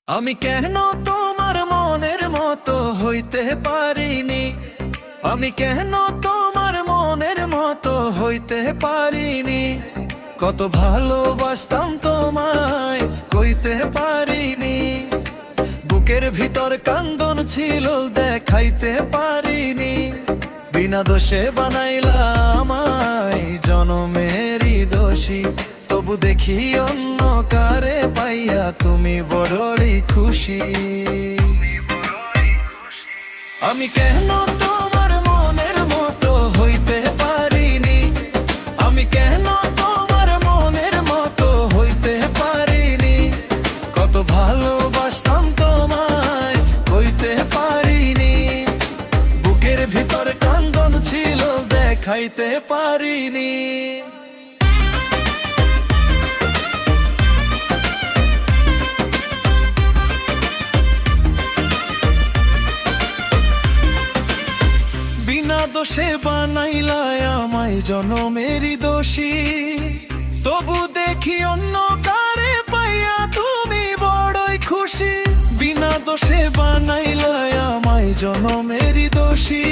আমি কেন তোমার মনের মতো হইতে পারিনি? আমি কেন তোমার মনের মতো হইতে পারিনি? কত ভালোবাসতাম তোমায় কইতে পারিনি। বুকের ভিতর কান্দন ছিল দেখাইতে পারিনি। বিনা দোষে বানাইলা আমায় জনমেরই দোষী। তবু দেখি অন্য কারে পাইয়া তুমি বড়ই খুশি। আমি কেন তোমার মনের মতো হইতে পারিনি? আমি কেন তোমার মনের মতো হইতে পারিনি? কত ভালোবাসতাম তোমায় কইতে পারিনি। বুকের ভিতর কান্দন ছিল দেখাইতে পারিনি। বিনা দোষে বানাইলা আমায় জনমেরই দোষী। তবু দেখি অন্য কারে পাইয়া তুমি বড়ই খুশি। বিনা দোষে বানাইলা আমায় জনমেরই দোষী।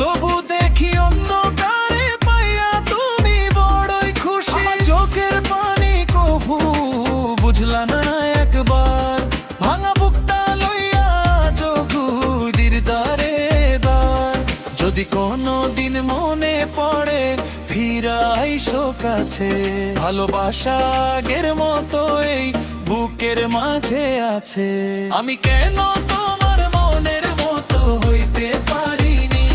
তবু দেখি অন্য কারে পাইয়া তুমি বড়ই খুশি। চোখের পানি কভু বুঝলা না একবার। ভাঙা বুকটা লইয়া যোগুদির দ্বারে দ্বার। যদি কোনো দিন মনে পড়ে ফিরাইসো কাছে। ভালোবাসা আগের মতো এই বুকের মাঝে আছে। আমি কেন তোমার মনের মতো হইতে পারিনি?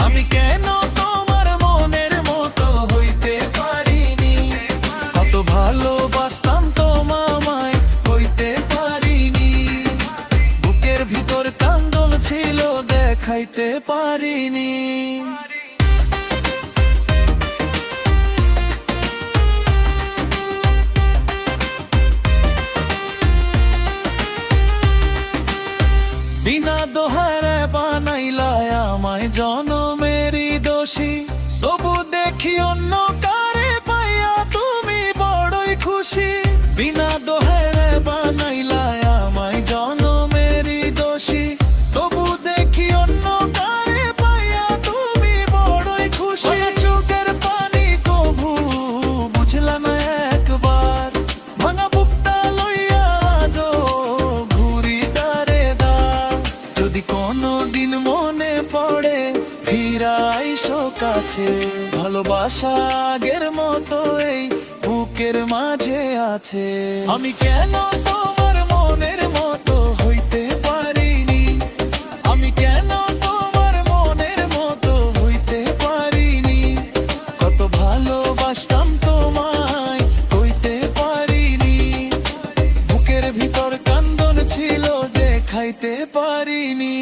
আমি কেন তোমার মনের মতো হইতে পারিনি? কত ভালোবাসতাম তোমায় হইতে পারিনি। বুকের ভিতর কান্দন ছিল দেখাইতে পারিনি। বিনা দোহারে বানাইলা আমায় জনমেরই দোষী। তবু দেখি অন্য কারে পাইয়া তুমি বড়ই খুশি। বিনা দোহারে বানাইলা আমায় জনমেরই দোষী। তবু দেখি অন্য কারে পাইয়া তুমি বড়ই খুশি। চোখের পানি কভু বুঝলা না একবার। ভাঙা বুকটা লইয়া যো ঘুরি দ্বারে দ্বার। যদি কোনো দিন মনে পড়ে ফিরাইসো কাছে। ভালোবাসা আগের মতো এই বুকের মাঝে আছে। আমি কেন তোমার মনের মতো হইতে পারিনি? আমি কেন তোমার মনের মতো হইতে পারিনি? কত ভালোবাসতাম তোমায় কইতে পারিনি। বুকের ভিতর কান্দন ছিল দেখাইতে পারিনি।